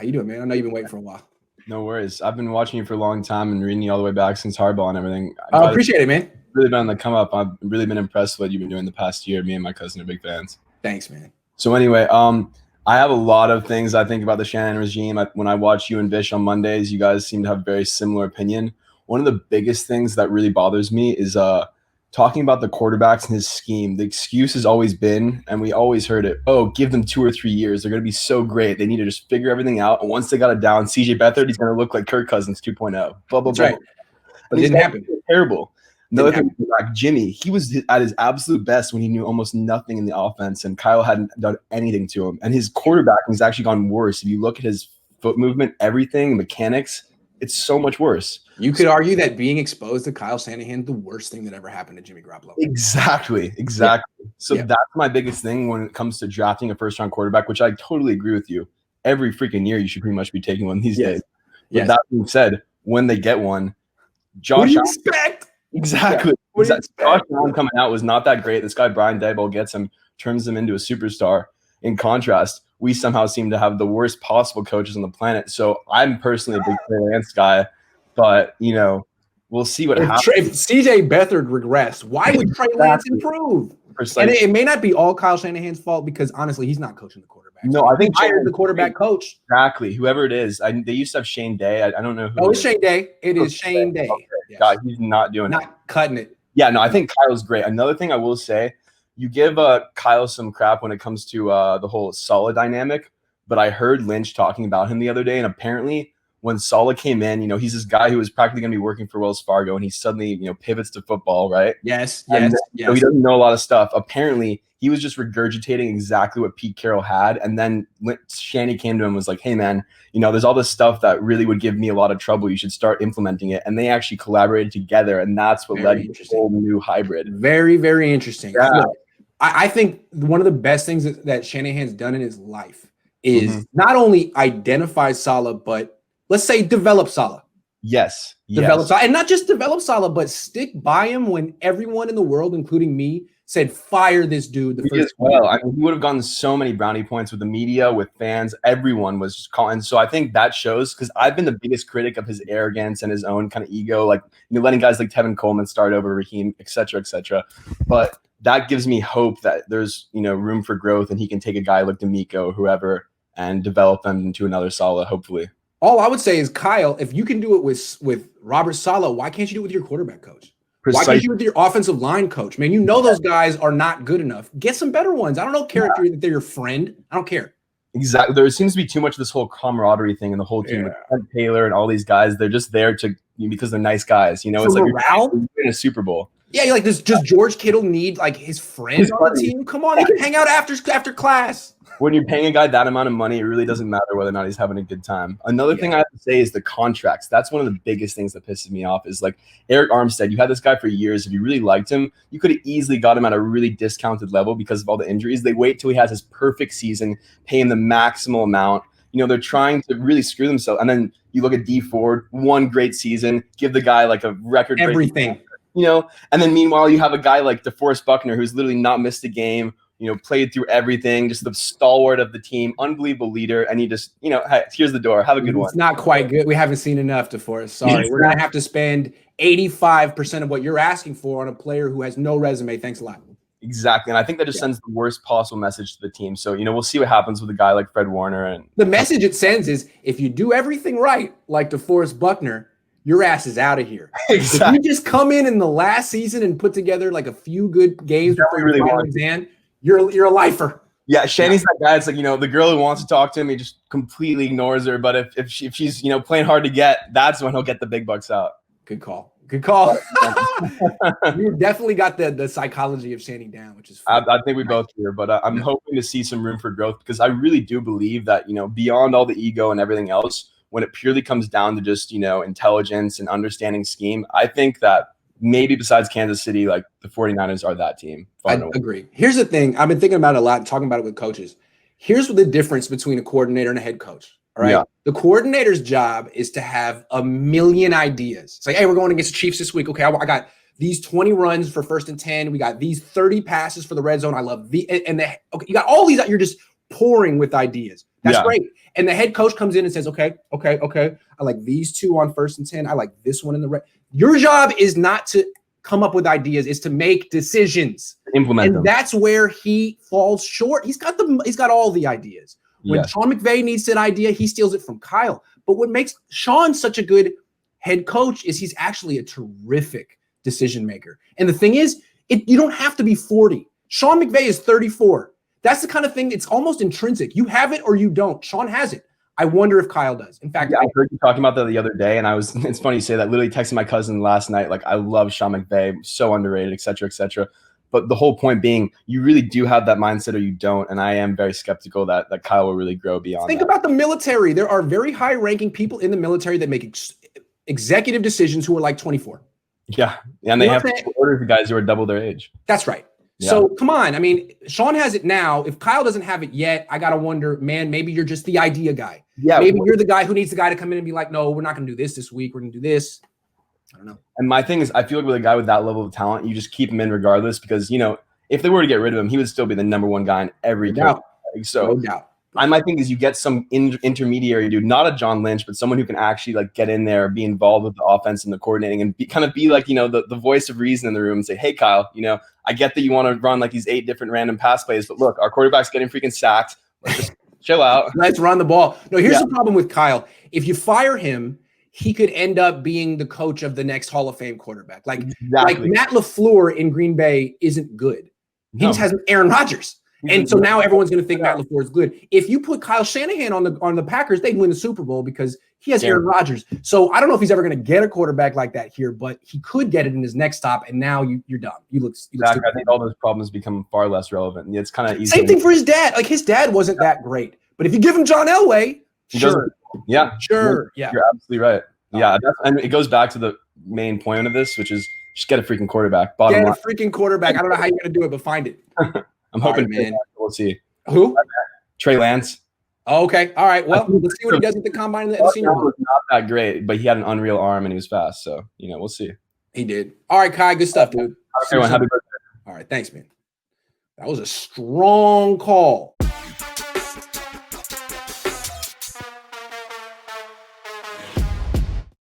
How you doing, man? I know you've been waiting for a while. No worries. I've been watching you for a long time and reading you all the way back since hardball and everything. I appreciate it, man. Really been on the come up. I've really been impressed with what you've been doing the past year. Me and my cousin are big fans. Thanks, man. So anyway, I have a lot of things I think about the Shanahan regime. When I watch you and Vish on Mondays, you guys seem to have a very similar opinion. One of the biggest things that really bothers me is talking about the quarterbacks and his scheme. The excuse has always been, and we always heard it, oh, give them 2 or 3 years. They're going to be so great. They need to just figure everything out. And once they got it down, CJ Beathard, he's going to look like Kirk Cousins 2.0. Blah, blah, That's blah. right. But it didn't happen. Terrible. Another thing, like Jimmy, he was at his absolute best when he knew almost nothing in the offense, and Kyle hadn't done anything to him. And his quarterbacking has actually gone worse. If you look at his foot movement, everything, mechanics, it's so much worse. You could argue that being exposed to Kyle Shanahan is the worst thing that ever happened to Jimmy Garoppolo. Exactly. Yeah. So that's my biggest thing when it comes to drafting a first-round quarterback, which I totally agree with you. Every freaking year, you should pretty much be taking one these days. But that being said, when they get one, Josh Allen. Expect? Exactly. Yeah. Josh Allen coming out was not that great. This guy, Brian Daboll, gets him, turns him into a superstar. In contrast, we somehow seem to have the worst possible coaches on the planet. So I'm personally a big Trey Lance guy, but, we'll see what happens. If CJ Beathard regressed, why would Trey Lance improve? And it may not be all Kyle Shanahan's fault because, honestly, he's not coaching the quarterback. No, I think he hired the quarterback coach. Exactly. Whoever it is. They used to have Shane Day. I don't know who. Oh, it's Shane Day. It is Shane Day. Okay. Yes. God, he's not doing it. Not cutting it. Yeah, no, I think Kyle's great. Another thing I will say, you give Kyle some crap when it comes to the whole Saleh dynamic, but I heard Lynch talking about him the other day, and apparently when Saleh came in, he's this guy who was practically going to be working for Wells Fargo, and he suddenly, pivots to football, right? Yes. He doesn't know a lot of stuff. Apparently, he was just regurgitating exactly what Pete Carroll had, and then Shanny came to him and was like, hey, man, there's all this stuff that really would give me a lot of trouble. You should start implementing it. And they actually collaborated together, and that's what led to this whole new hybrid. Very, very interesting. Yeah. Look, I think one of the best things that Shanahan's done in his life is not only identify Saleh, but let's say develop Saleh. Yes. Develop Saleh. And not just develop Saleh, but stick by him when everyone in the world, including me, said fire this dude. He would have gotten so many brownie points with the media, with fans. Everyone was just calling. So I think that shows, because I've been the biggest critic of his arrogance and his own kind of ego, like letting guys like Tevin Coleman start over Raheem, et cetera, et cetera. But that gives me hope that there's room for growth, and he can take a guy like D'Amico, whoever, and develop them into another Saleh, hopefully. All I would say is, Kyle, if you can do it with Robert Saleh, why can't you do it with your quarterback coach? Precisely. Why can't you do it with your offensive line coach? Man, those guys are not good enough. Get some better ones. I don't care if they're your friend. I don't care. Exactly. There seems to be too much of this whole camaraderie thing in the whole team with Ted Taylor and all these guys. They're just there because they're nice guys. It's like morale? You're in a Super Bowl. Yeah, you're like, does George Kittle need like his friends on the team? Come on, they can hang out after class. When you're paying a guy that amount of money, it really doesn't matter whether or not he's having a good time. Another thing I have to say is the contracts. That's one of the biggest things that pisses me off is like Eric Armstead. You had this guy for years. If you really liked him, you could have easily got him at a really discounted level because of all the injuries. They wait till he has his perfect season, pay him the maximal amount. They're trying to really screw themselves. And then you look at D Ford, one great season, give the guy like a record. Everything. And then meanwhile, you have a guy like DeForest Buckner, who's literally not missed a game, played through everything, just the stalwart of the team, unbelievable leader. And he just, hey, here's the door. Have a good one. It's not quite good. We haven't seen enough, DeForest. Sorry. Exactly. We're going to have to spend 85% of what you're asking for on a player who has no resume. Thanks a lot. Exactly. And I think that just sends the worst possible message to the team. So, we'll see what happens with a guy like Fred Warner. And the message it sends is, if you do everything right, like DeForest Buckner, your ass is out of here. Exactly. If you just come in the last season and put together like a few good games before you really exam, you're a lifer. Yeah, Shanny's that guy. It's like, the girl who wants to talk to him, he just completely ignores her. But if she's, playing hard to get, that's when he'll get the big bucks out. Good call. Good call. You definitely got the psychology of Shanny down, which is fun. I think we both do. But I'm hoping to see some room for growth, because I really do believe that, beyond all the ego and everything else, when it purely comes down to just, intelligence and understanding scheme, I think that maybe besides Kansas City, like the 49ers are that team. I agree. Here's the thing. I've been thinking about it a lot and talking about it with coaches. Here's the difference between a coordinator and a head coach. All right. Yeah. The coordinator's job is to have a million ideas. It's like, hey, we're going against the Chiefs this week. Okay, I got these 20 runs for 1st and 10. We got these 30 passes for the red zone. I love okay, you got all these. You're just pouring with ideas. That's great. And the head coach comes in and says, okay. I like these two on 1st and 10. I like this one in the red. Your job is not to come up with ideas, is to make decisions. Implement them. That's where he falls short. He's got all the ideas. When Sean McVay needs an idea, he steals it from Kyle. But what makes Sean such a good head coach is he's actually a terrific decision maker. And the thing is, you don't have to be 40. Sean McVay is 34. That's the kind of thing, it's almost intrinsic. You have it or you don't. Sean has it. I wonder if Kyle does. In fact, I heard you talking about that the other day, and it's funny you say that. Literally texting my cousin last night, like, I love Sean McVay, so underrated, et cetera, et cetera. But the whole point being, you really do have that mindset or you don't. And I am very skeptical that Kyle will really grow beyond Think about the military. There are very high-ranking people in the military that make executive decisions who are like 24. Yeah, and they have to order for guys who are double their age. That's right. Yeah. So come on. I mean, Sean has it now. If Kyle doesn't have it yet, I got to wonder, man, maybe you're just the idea guy. Yeah. Maybe you're the guy who needs the guy to come in and be like, no, we're not going to do this week. We're going to do this. I don't know. And my thing is, I feel like with a guy with that level of talent, you just keep him in regardless because, if they were to get rid of him, he would still be the number one guy in every coach. So no doubt. My thing is you get some intermediary dude, not a John Lynch, but someone who can actually like get in there, be involved with the offense and the coordinating and be like, the voice of reason in the room and say, hey, Kyle, I get that you want to run like these 8 different random pass plays, but look, our quarterback's getting freaking sacked. Let's just chill out. Let's run the ball. No, here's the problem with Kyle. If you fire him, he could end up being the coach of the next Hall of Fame quarterback. Like Matt LaFleur in Green Bay isn't good. He just has Aaron Rodgers. And so now everyone's going to think Matt LaFleur is good. If you put Kyle Shanahan on the Packers, they'd win the Super Bowl because he has Aaron Rodgers. So I don't know if he's ever going to get a quarterback like that here, but he could get it in his next stop. And now you're done. You look exactly. I think all those problems become far less relevant. It's kind of easy. Same thing for his dad. Like his dad wasn't that great, but if you give him John Elway, sure. Yeah, sure. Yeah, you're absolutely right. Yeah, and it goes back to the main point of this, which is just get a freaking quarterback. Get a freaking quarterback. I don't know how you're going to do it, but find it. I'm hoping, man. We'll see. Who? Trey Lance. Oh, okay. All right. Well, let's see what he does at the combine. The Senior Bowl. Was not that great, but he had an unreal arm and he was fast. So, we'll see. He did. All right, Kai. Good stuff, dude. Everyone, happy birthday. All right. Thanks, man. That was a strong call.